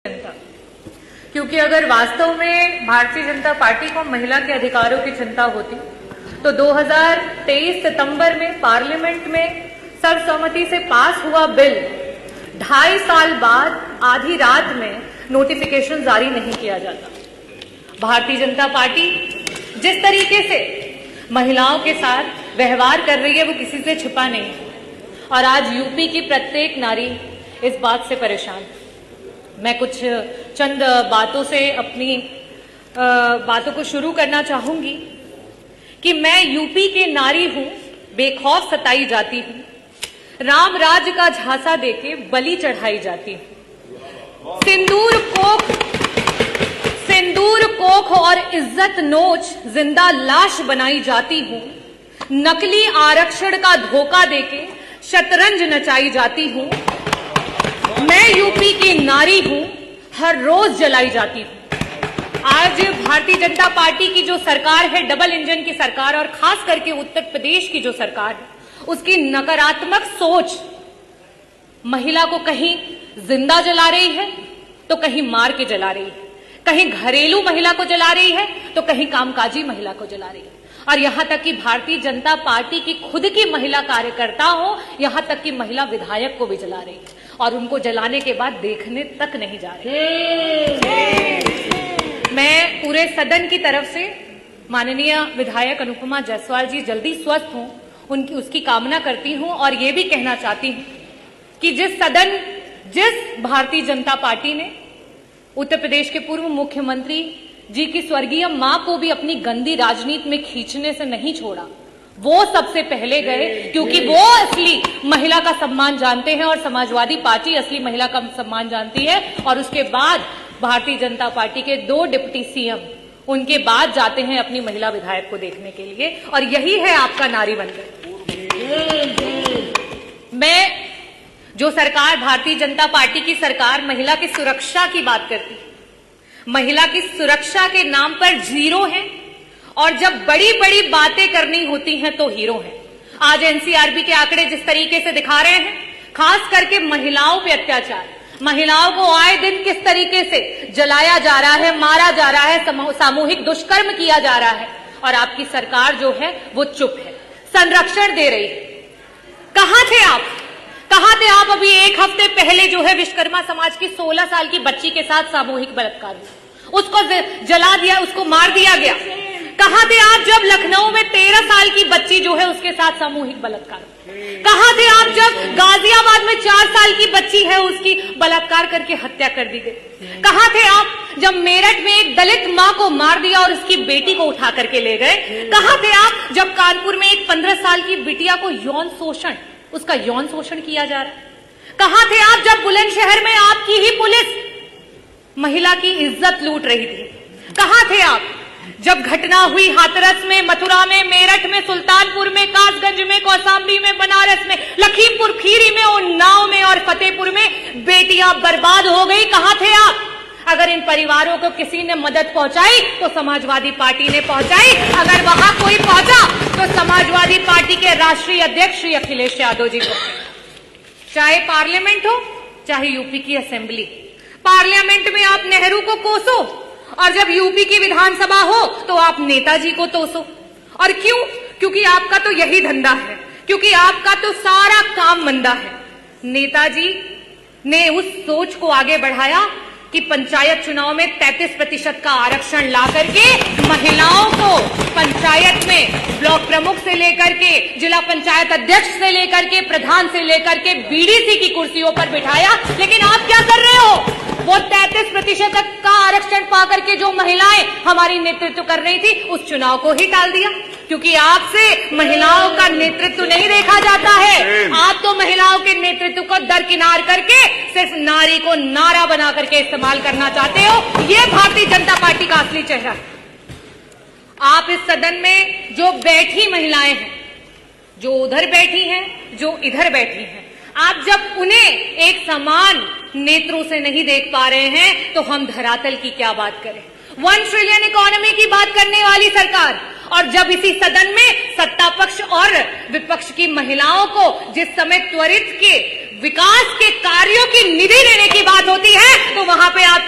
जनता, क्योंकि अगर वास्तव में भारतीय जनता पार्टी को महिला के अधिकारों की चिंता होती तो 2023 सितंबर में पार्लियामेंट में सर्वसम्मति से पास हुआ बिल 2.5 साल बाद आधी रात में नोटिफिकेशन जारी नहीं किया जाता। भारतीय जनता पार्टी जिस तरीके से महिलाओं के साथ व्यवहार कर रही है वो किसी से छिपा नहीं है और आज यूपी की प्रत्येक नारी इस बात से परेशान है। मैं कुछ चंद बातों से अपनी बातों को शुरू करना चाहूंगी कि मैं यूपी की नारी हूं, बेखौफ सताई जाती हूं, राम राज्य का झांसा देके बलि चढ़ाई जाती हूं, सिंदूर कोख और इज्जत नोच जिंदा लाश बनाई जाती हूं, नकली आरक्षण का धोखा देके शतरंज नचाई जाती हूं। मैं यूपी की नारी हूं, हर रोज जलाई जाती हूं। आज भारतीय जनता पार्टी की जो सरकार है, डबल इंजन की सरकार, और खास करके उत्तर प्रदेश की जो सरकार है, उसकी नकारात्मक सोच महिला को कहीं जिंदा जला रही है तो कहीं मार के जला रही है, कहीं घरेलू महिला को जला रही है तो कहीं कामकाजी महिला को जला रही है, और यहां तक कि भारतीय जनता पार्टी की खुद की महिला कार्यकर्ता हो, यहां तक कि महिला विधायक को भी जला रही है और उनको जलाने के बाद देखने तक नहीं जा रही। मैं पूरे सदन की तरफ से माननीय विधायक अनुपमा जायसवाल जी जल्दी स्वस्थ हों उनकी उसकी कामना करती हूं और ये भी कहना चाहती हूं कि जिस भारतीय जनता पार्टी ने उत्तर प्रदेश के पूर्व मुख्यमंत्री जी की स्वर्गीय मां को भी अपनी गंदी राजनीति में खींचने से नहीं छोड़ा, वो सबसे पहले गए, क्योंकि वो असली महिला का सम्मान जानते हैं और समाजवादी पार्टी असली महिला का सम्मान जानती है। और उसके बाद भारतीय जनता पार्टी के 2 डिप्टी सीएम उनके बाद जाते हैं अपनी महिला विधायक को देखने के लिए, और यही है आपका नारी बनकर। मैं जो सरकार, भारतीय जनता पार्टी की सरकार महिला की सुरक्षा की बात करती है, महिला की सुरक्षा के नाम पर जीरो है, और जब बड़ी बड़ी बातें करनी होती हैं तो हीरो हैं। आज एनसीआरबी के आंकड़े जिस तरीके से दिखा रहे हैं, खास करके महिलाओं पे अत्याचार, महिलाओं को आए दिन किस तरीके से जलाया जा रहा है, मारा जा रहा है, सामूहिक दुष्कर्म किया जा रहा है, और आपकी सरकार जो है वो चुप है, संरक्षण दे रही है। कहां थे आप अभी 1 हफ्ते पहले जो है विश्वकर्मा समाज की 16 साल की बच्ची के साथ सामूहिक बलात्कार हुआ, उसको जला दिया, उसको मार दिया गया। कहां थे आप जब लखनऊ में 13 साल की बच्ची जो है उसके साथ सामूहिक बलात्कार? कहां थे आप जब गाजियाबाद में 4 साल की बच्ची है उसकी बलात्कार करके हत्या कर दी गई? कहां थे आप जब मेरठ में एक दलित मां को मार दिया और उसकी बेटी को उठा करके ले गए? कहां थे आप जब कानपुर में एक 15 साल की बिटिया को उसका यौन शोषण किया जा रहा है? कहां थे आप जब बुलंदशहर में आपकी ही पुलिस महिला की इज्जत लूट रही थी? कहां थे आप जब घटना हुई हाथरस में, मथुरा में, मेरठ में, सुल्तानपुर में, कासगंज में, कौशाम्बी में, बनारस में, लखीमपुर खीरी में, उन्नाव में और फतेहपुर में बेटियां बर्बाद हो गई? कहां थे आप? अगर इन परिवारों को किसी ने मदद पहुंचाई तो समाजवादी पार्टी ने पहुंचाई, अगर वहां कोई पहुंचा तो समाजवादी पार्टी के राष्ट्रीय अध्यक्ष श्री अखिलेश यादव जी को। चाहे पार्लियामेंट हो चाहे यूपी की असेंबली, पार्लियामेंट में आप नेहरू को कोसो और जब यूपी की विधानसभा हो तो आप नेताजी को तोसो। और क्यों? क्योंकि आपका तो यही धंधा है, क्योंकि आपका तो सारा काम मंदा है। नेताजी ने उस सोच को आगे बढ़ाया कि पंचायत चुनाव में 33% का आरक्षण ला करके महिलाओं को पंचायत में ब्लॉक प्रमुख से लेकर के जिला पंचायत अध्यक्ष से लेकर के प्रधान से लेकर के बीडीसी की कुर्सियों पर बिठाया। लेकिन आप क्या कर रहे हो? वो 33% का आरक्षण पाकर के जो महिलाएं हमारी नेतृत्व कर रही थी उस चुनाव को ही टाल दिया, क्योंकि आपसे महिलाओं का नेतृत्व नहीं देखा जाता है। आप तो महिलाओं के नेतृत्व को दरकिनार करके सिर्फ नारी को नारा बना करके इस्तेमाल करना चाहते हो। ये भारतीय जनता पार्टी का असली चेहरा है। आप इस सदन में जो बैठी महिलाएं हैं, जो उधर बैठी हैं, जो इधर बैठी हैं, आप जब उन्हें एक समान नेत्रों से नहीं देख पा रहे हैं तो हम धरातल की क्या बात करें? 1 ट्रिलियन इकोनॉमी की बात करने वाली सरकार, और जब इसी सदन में सत्ता पक्ष और विपक्ष की महिलाओं को जिस समय त्वरित के विकास के कार्यों की निधि देने की बात होती है तो वहां पे आप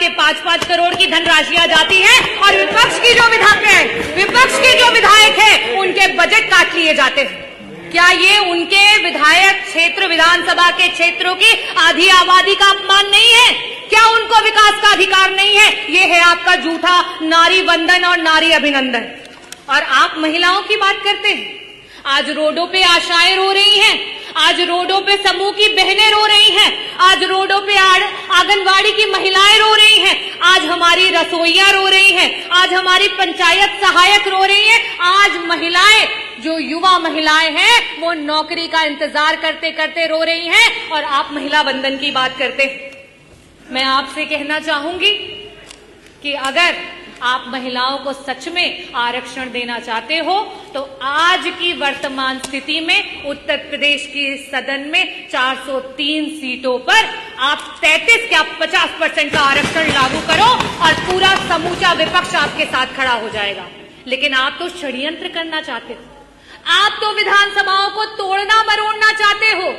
विधानसभा के क्षेत्रों की आधी आबादी का अपमान नहीं है? क्या उनको विकास का अधिकार नहीं है? ये है आपका झूठा नारी वंदन और नारी अभिनंदन। और आप महिलाओं की बात करते हैं। आज रोडों पे आशाएं रो रही हैं, आज रोडों पे समूह की बहनें रो रही हैं, आज रोडों पे आंगनवाड़ी की महिलाएं रो रही हैं, आज हमारी रसोइयां रो रही हैं, आज हमारी पंचायत सहायक रो रही हैं, आज महिलाएं, जो युवा महिलाएं हैं, वो नौकरी का इंतजार करते करते रो रही हैं, और आप महिला वंदन की बात करते हैं। मैं आपसे कहना चाहूंगी कि अगर आप महिलाओं को सच में आरक्षण देना चाहते हो तो आज की वर्तमान स्थिति में उत्तर प्रदेश की सदन में 403 सीटों पर आप 33 क्या 50% का आरक्षण लागू करो और पूरा समूचा विपक्ष आपके साथ खड़ा हो जाएगा। लेकिन आप तो षड्यंत्र करना चाहते हो, आप तो विधानसभाओं को तोड़ना मरोड़ना चाहते हो।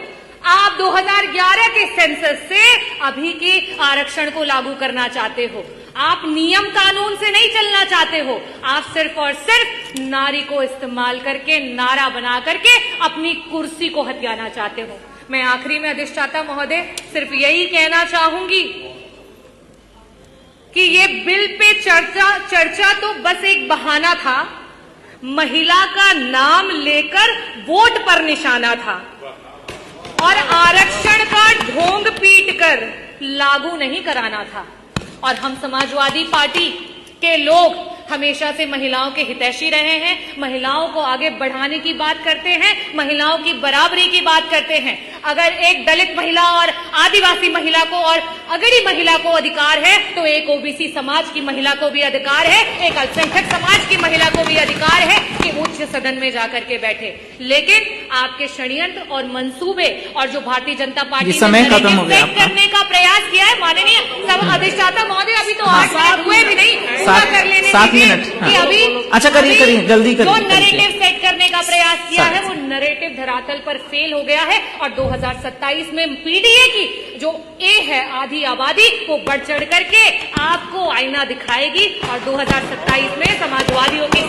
आप 2011 के सेंसस से अभी के आरक्षण को लागू करना चाहते हो। आप नियम कानून से नहीं चलना चाहते हो, आप सिर्फ और सिर्फ नारी को इस्तेमाल करके, नारा बना करके अपनी कुर्सी को हथियाना चाहते हो। मैं आखिरी में अधिष्ठाता महोदय सिर्फ यही कहना चाहूंगी कि ये बिल पे चर्चा तो बस एक बहाना था, महिला का नाम लेकर वोट पर निशाना था, और आरक्षण का ढोंग पीटकर लागू नहीं कराना था। और हम समाजवादी पार्टी के लोग हमेशा से महिलाओं के हितैषी रहे हैं, महिलाओं को आगे बढ़ाने की बात करते हैं, महिलाओं की बराबरी की बात करते हैं। अगर एक दलित महिला और आदिवासी महिला को और अगड़ी महिला को अधिकार है तो एक ओबीसी समाज की महिला को भी अधिकार है, एक अल्पसंख्यक समाज की महिला को भी अधिकार है कि उच्च सदन में जाकर के बैठे। लेकिन आपके षड्यंत्र और मंसूबे और जो भारतीय जनता पार्टी ने सेट करने का प्रयास किया है, माननीय अधिष्ठाता महोदय, अभी तो 8 मिनट हुए भी नहीं, पूरा कर लेने 7 मिनट कि अभी अच्छा करिए जल्दी करिए। जो नैरेटिव सेट करने का प्रयास किया है वो नैरेटिव धरातल पर फेल हो गया है, और 2027 में पीडीए की जो ए है आधी आबादी वो बढ़ चढ़ करके आपको आईना दिखाएगी, और 2027 में समाजवादियों की